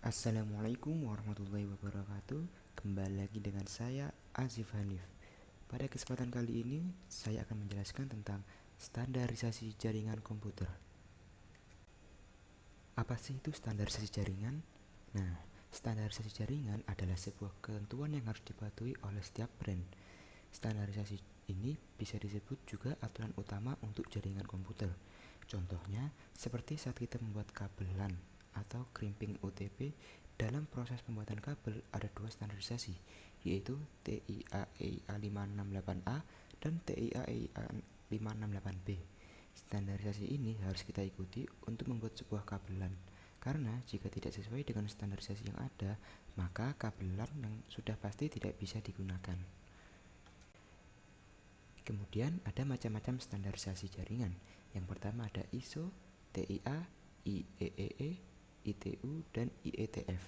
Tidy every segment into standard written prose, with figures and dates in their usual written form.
Assalamualaikum warahmatullahi wabarakatuh. Kembali lagi dengan saya Azif Hanif. Pada kesempatan kali ini saya akan menjelaskan tentang standarisasi jaringan komputer. Apa sih itu standarisasi jaringan? Nah, standarisasi jaringan adalah sebuah ketentuan yang harus dipatuhi oleh setiap brand. Standarisasi ini bisa disebut juga aturan utama untuk jaringan komputer. Contohnya, seperti saat kita membuat kabel LAN atau crimping UTP. Dalam proses pembuatan kabel ada dua standarisasi, yaitu TIA-EIA568A dan TIA-EIA568B. Standarisasi ini harus kita ikuti untuk membuat sebuah kabel LAN, karena jika tidak sesuai dengan standarisasi yang ada, maka kabel LAN yang sudah pasti tidak bisa digunakan. Kemudian ada macam-macam standarisasi jaringan. Yang pertama ada ISO, TIA, IEEE, ITU, dan IETF.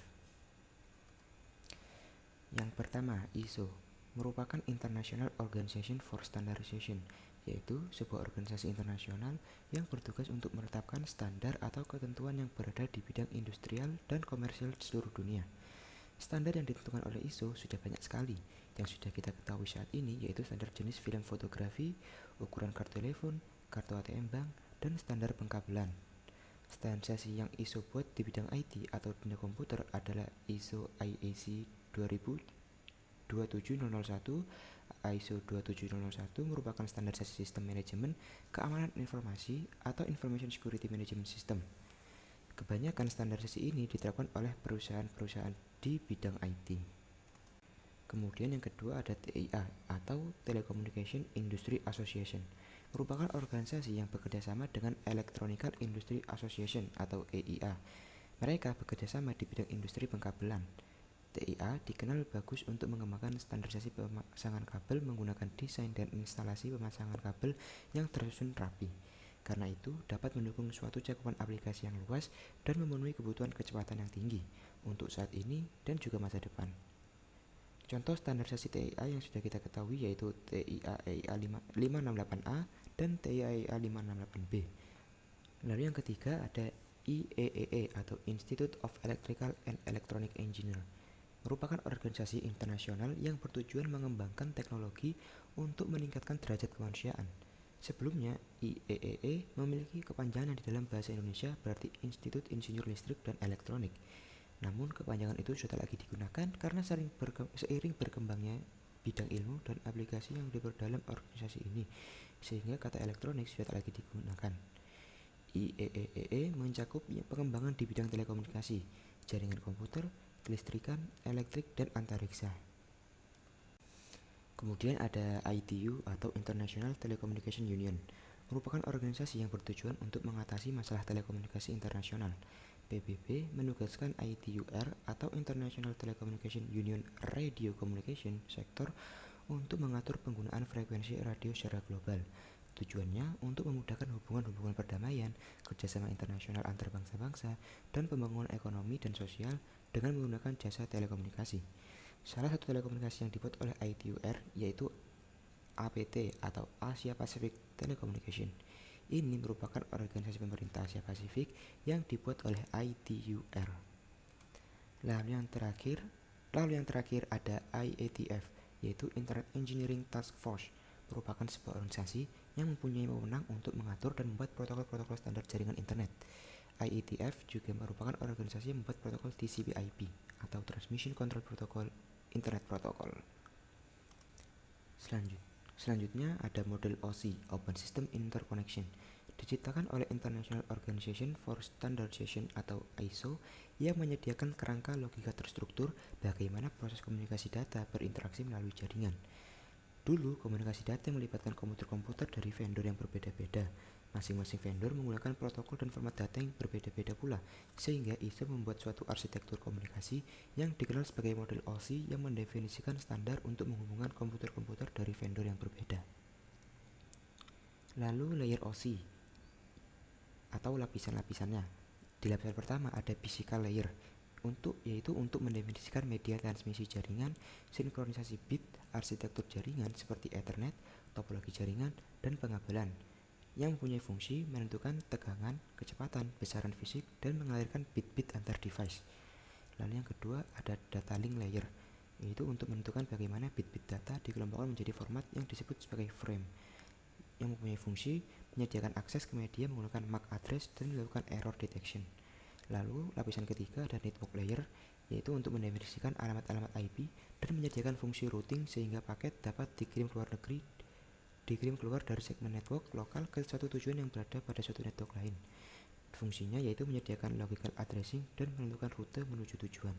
Yang pertama, ISO merupakan International Organization for Standardization, yaitu sebuah organisasi internasional yang bertugas untuk menetapkan standar atau ketentuan yang berada di bidang industrial dan komersial di seluruh dunia. Standar yang ditentukan oleh ISO sudah banyak sekali. Yang sudah kita ketahui saat ini yaitu standar jenis film fotografi, ukuran kartu telepon, kartu ATM bank, dan standar pengkabelan. Standarisasi yang ISO buat di bidang IT atau dunia komputer adalah ISO IEC 27001. ISO 27001 merupakan standarisasi sistem manajemen keamanan informasi atau Information Security Management System. Kebanyakan standarisasi ini diterapkan oleh perusahaan-perusahaan di bidang IT. Kemudian yang kedua ada TIA atau Telecommunication Industry Association, merupakan organisasi yang bekerja sama dengan Electronic Industry Association atau EIA. Mereka bekerja sama di bidang industri pengkabelan. TIA dikenal bagus untuk mengembangkan standarisasi pemasangan kabel menggunakan desain dan instalasi pemasangan kabel yang tersusun rapi. Karena itu dapat mendukung suatu cakupan aplikasi yang luas dan memenuhi kebutuhan kecepatan yang tinggi untuk saat ini dan juga masa depan. Contoh standarisasi TIA yang sudah kita ketahui yaitu TIA EIA568A dan TIA EIA568B. Lalu yang ketiga ada IEEE atau Institute of Electrical and Electronic Engineer, merupakan organisasi internasional yang bertujuan mengembangkan teknologi untuk meningkatkan derajat kemanusiaan. Sebelumnya, IEEE memiliki kepanjangan di dalam bahasa Indonesia berarti Institut Insinyur Listrik dan Elektronik. Namun kepanjangan itu sudah tak lagi digunakan karena seiring berkembangnya bidang ilmu dan aplikasi yang diperdalam organisasi ini, sehingga kata elektronik sudah tak lagi digunakan. IEEE mencakup pengembangan di bidang telekomunikasi, jaringan komputer, kelistrikan, elektrik, dan antariksa. Kemudian ada ITU atau International Telecommunication Union, merupakan organisasi yang bertujuan untuk mengatasi masalah telekomunikasi internasional. PBB menugaskan ITUR atau International Telecommunication Union Radio Communication Sector untuk mengatur penggunaan frekuensi radio secara global. Tujuannya untuk memudahkan hubungan-hubungan perdamaian, kerjasama internasional antar bangsa-bangsa, dan pembangunan ekonomi dan sosial dengan menggunakan jasa telekomunikasi. Salah satu telekomunikasi yang dibuat oleh ITUR yaitu APT atau Asia Pacific Telecommunication. Ini merupakan organisasi pemerintah Asia Pasifik yang dibuat oleh ITUR. Lalu yang terakhir ada IETF, yaitu Internet Engineering Task Force, merupakan sebuah organisasi yang mempunyai wewenang untuk mengatur dan membuat protokol-protokol standar jaringan internet. IETF juga merupakan organisasi yang membuat protokol TCP/IP atau Transmission Control Protocol Internet Protocol. Selanjutnya ada model OSI, Open System Interconnection, diciptakan oleh International Organization for Standardization atau ISO yang menyediakan kerangka logika terstruktur bagaimana proses komunikasi data berinteraksi melalui jaringan. Dulu, komunikasi data melibatkan komputer-komputer dari vendor yang berbeda-beda. Masing-masing vendor menggunakan protokol dan format data yang berbeda-beda pula, sehingga ISO membuat suatu arsitektur komunikasi yang dikenal sebagai model OSI yang mendefinisikan standar untuk menghubungkan komputer-komputer dari vendor yang berbeda. Lalu layer OSI atau lapisan-lapisannya. Di lapisan pertama ada physical layer, yaitu untuk mendefinisikan media transmisi jaringan, sinkronisasi bit, arsitektur jaringan seperti Ethernet, topologi jaringan, dan pengabelan, yang mempunyai fungsi menentukan tegangan, kecepatan, besaran fisik, dan mengalirkan bit-bit antar device. Lalu yang kedua ada data link layer, yaitu untuk menentukan bagaimana bit-bit data dikelompokkan menjadi format yang disebut sebagai frame, yang mempunyai fungsi menyediakan akses ke media menggunakan MAC address dan melakukan error detection. Lalu lapisan ketiga ada network layer, yaitu untuk mendefinisikan alamat-alamat IP dan menyediakan fungsi routing sehingga paket dapat dikirim keluar dari segmen network lokal ke suatu tujuan yang berada pada suatu network lain. Fungsinya yaitu menyediakan logical addressing dan menentukan rute menuju tujuan.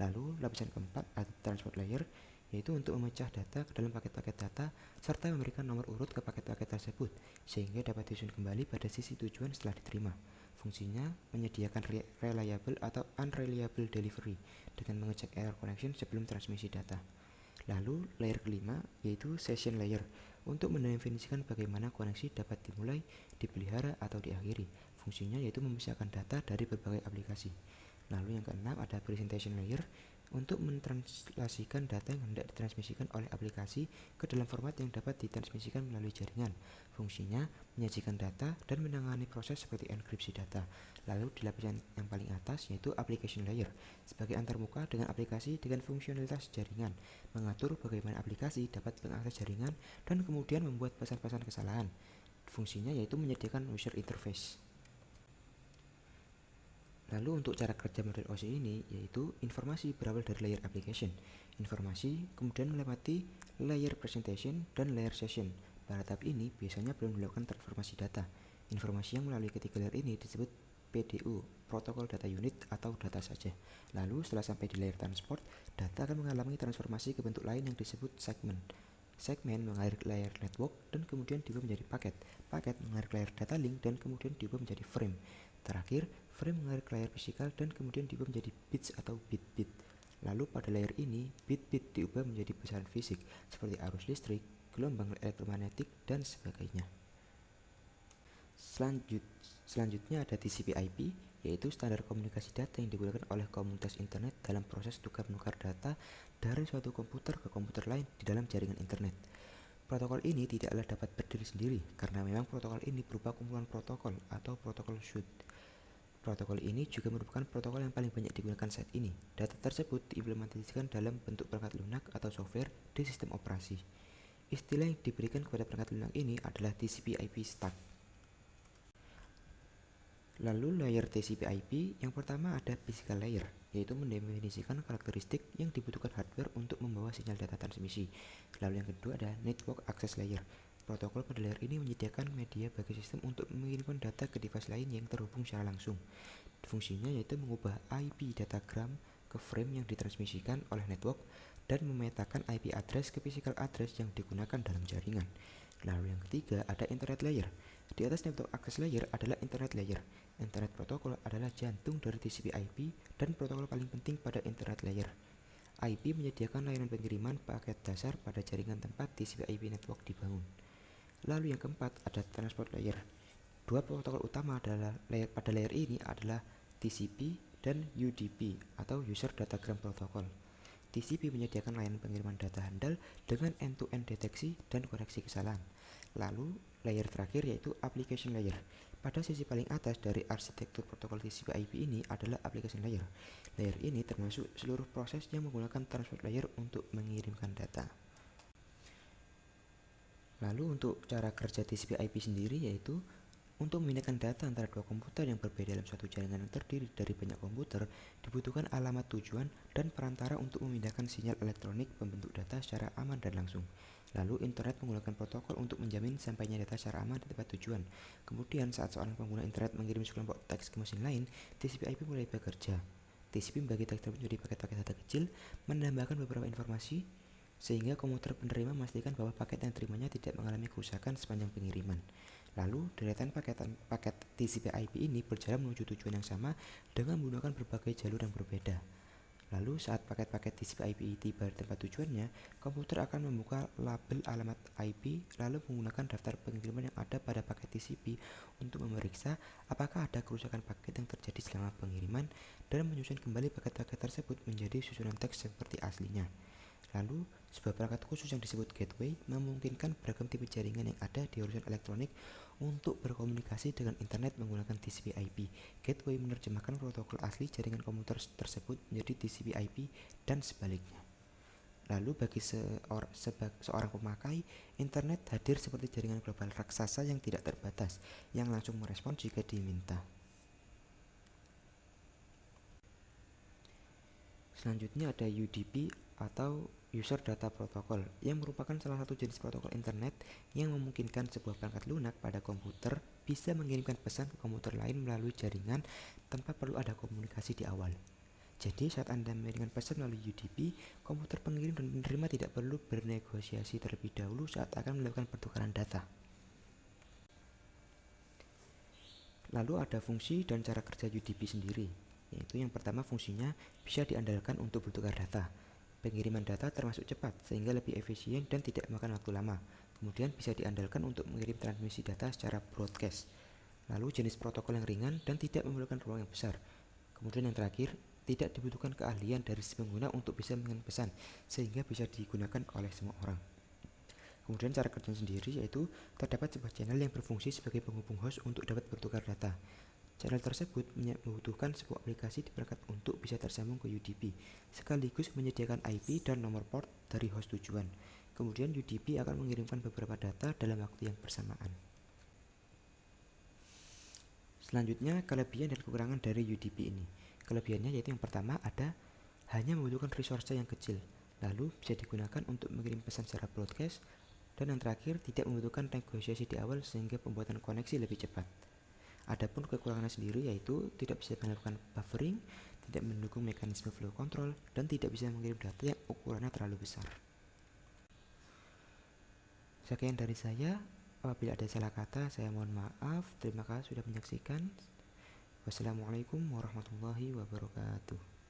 Lalu lapisan keempat ada transport layer, yaitu untuk memecah data ke dalam paket-paket data serta memberikan nomor urut ke paket-paket tersebut sehingga dapat disusun kembali pada sisi tujuan setelah diterima. Fungsinya menyediakan reliable atau unreliable delivery dengan mengecek error connection sebelum transmisi data. Lalu layer kelima yaitu session layer, untuk mendefinisikan bagaimana koneksi dapat dimulai, dipelihara atau diakhiri. Fungsinya yaitu memisahkan data dari berbagai aplikasi. Lalu yang keenam ada presentation layer, untuk mentranslasikan data yang hendak ditransmisikan oleh aplikasi ke dalam format yang dapat ditransmisikan melalui jaringan. Fungsinya menyajikan data dan menangani proses seperti enkripsi data. Lalu di lapisan yang paling atas yaitu application layer, sebagai antarmuka dengan aplikasi dengan fungsionalitas jaringan, mengatur bagaimana aplikasi dapat mengakses jaringan dan kemudian membuat pesan-pesan kesalahan. Fungsinya yaitu menyediakan user interface. Lalu untuk cara kerja model OC ini yaitu informasi berawal dari layer application, informasi kemudian melewati layer presentation dan layer session. Pada tahap ini biasanya belum dilakukan transformasi data. Informasi yang melalui ketiga layer ini disebut PDU, Protocol Data Unit atau data saja. Lalu setelah sampai di layer transport, data akan mengalami transformasi ke bentuk lain yang disebut segmen. Segmen mengalir ke layer network dan kemudian diubah menjadi paket. Paket mengalir ke layer data link dan kemudian diubah menjadi frame. Terakhir, frame mengalir ke layar fisikal dan kemudian diubah menjadi bits atau bit-bit. Lalu pada layer ini, bit-bit diubah menjadi besaran fisik seperti arus listrik, gelombang elektromagnetik, dan sebagainya. Selanjutnya ada TCP/IP, yaitu standar komunikasi data yang digunakan oleh komunitas internet dalam proses tukar-menukar data dari suatu komputer ke komputer lain di dalam jaringan internet. Protokol ini tidaklah dapat berdiri sendiri karena memang protokol ini berupa kumpulan protokol atau protokol suite. Protokol ini juga merupakan protokol yang paling banyak digunakan saat ini. Data tersebut diimplementasikan dalam bentuk perangkat lunak atau software di sistem operasi. Istilah yang diberikan kepada perangkat lunak ini adalah TCP/IP stack. Lalu layer TCP/IP yang pertama ada physical layer, yaitu mendefinisikan karakteristik yang dibutuhkan hardware untuk membawa sinyal data transmisi. Lalu yang kedua ada network access layer. Protokol pada layer ini menyediakan media bagi sistem untuk mengirimkan data ke device lain yang terhubung secara langsung. Fungsinya yaitu mengubah IP datagram ke frame yang ditransmisikan oleh network dan memetakan IP address ke physical address yang digunakan dalam jaringan. Lalu yang ketiga ada internet layer. Di atas network access layer adalah internet layer. Internet protokol adalah jantung dari TCP/IP dan protokol paling penting pada internet layer. IP menyediakan layanan pengiriman paket dasar pada jaringan tempat TCP/IP network dibangun. Lalu yang keempat ada transport layer. Dua protokol utama pada layer ini adalah TCP dan UDP atau User Datagram Protocol. TCP menyediakan layanan pengiriman data handal dengan end-to-end deteksi dan koreksi kesalahan. Lalu layer terakhir yaitu application layer. Pada sisi paling atas dari arsitektur protokol TCP/IP ini adalah application layer. Layer ini termasuk seluruh proses yang menggunakan transport layer untuk mengirimkan data. Lalu untuk cara kerja TCP/IP sendiri yaitu untuk memindahkan data antara dua komputer yang berbeda dalam suatu jaringan yang terdiri dari banyak komputer, dibutuhkan alamat tujuan dan perantara untuk memindahkan sinyal elektronik pembentuk data secara aman dan langsung. Lalu internet menggunakan protokol untuk menjamin sampainya data secara aman di tempat tujuan. Kemudian saat seorang pengguna internet mengirim sekelompok teks ke mesin lain, TCP/IP mulai bekerja. TCP membagi teks tersebut menjadi paket-paket data kecil, menambahkan beberapa informasi, sehingga komputer penerima memastikan bahwa paket yang terimanya tidak mengalami kerusakan sepanjang pengiriman. Lalu, deretan paket TCP/IP ini berjalan menuju tujuan yang sama dengan menggunakan berbagai jalur yang berbeda. Lalu, saat paket-paket TCP/IP tiba di tempat tujuannya, komputer akan membuka label alamat IP lalu menggunakan daftar pengiriman yang ada pada paket TCP untuk memeriksa apakah ada kerusakan paket yang terjadi selama pengiriman dan menyusun kembali paket-paket tersebut menjadi susunan teks seperti aslinya. Lalu, sebuah perangkat khusus yang disebut gateway memungkinkan beragam tipe jaringan yang ada di urusan elektronik untuk berkomunikasi dengan internet menggunakan TCP/IP. Gateway menerjemahkan protokol asli jaringan komputer tersebut menjadi TCP/IP dan sebaliknya. Lalu bagi seorang pemakai, internet hadir seperti jaringan global raksasa yang tidak terbatas, yang langsung merespon jika diminta. Selanjutnya ada UDP atau User Data Protocol, yang merupakan salah satu jenis protokol internet yang memungkinkan sebuah perangkat lunak pada komputer bisa mengirimkan pesan ke komputer lain melalui jaringan tanpa perlu ada komunikasi di awal. Jadi saat Anda mengirimkan pesan melalui UDP, komputer pengirim dan penerima tidak perlu bernegosiasi terlebih dahulu saat akan melakukan pertukaran data. Lalu ada fungsi dan cara kerja UDP sendiri, yaitu yang pertama fungsinya bisa diandalkan untuk bertukar data. Pengiriman data termasuk cepat sehingga lebih efisien dan tidak memakan waktu lama. Kemudian bisa diandalkan untuk mengirim transmisi data secara broadcast. Lalu jenis protokol yang ringan dan tidak memerlukan ruang yang besar. Kemudian yang terakhir, tidak dibutuhkan keahlian dari si pengguna untuk bisa mengirim pesan, sehingga bisa digunakan oleh semua orang. Kemudian cara kerja sendiri yaitu terdapat sebuah channel yang berfungsi sebagai penghubung host untuk dapat bertukar data. Channel tersebut membutuhkan sebuah aplikasi di perangkat untuk bisa tersambung ke UDP, sekaligus menyediakan IP dan nomor port dari host tujuan. Kemudian UDP akan mengirimkan beberapa data dalam waktu yang bersamaan. Selanjutnya, kelebihan dan kekurangan dari UDP ini. Kelebihannya yaitu yang pertama ada hanya membutuhkan resource yang kecil, lalu bisa digunakan untuk mengirim pesan secara broadcast, dan yang terakhir tidak membutuhkan negosiasi di awal sehingga pembuatan koneksi lebih cepat. Adapun kekurangannya sendiri yaitu tidak bisa melakukan buffering, tidak mendukung mekanisme flow control, dan tidak bisa mengirim data yang ukurannya terlalu besar. Sekian dari saya. Apabila ada salah kata, saya mohon maaf. Terima kasih sudah menyaksikan. Wassalamualaikum warahmatullahi wabarakatuh.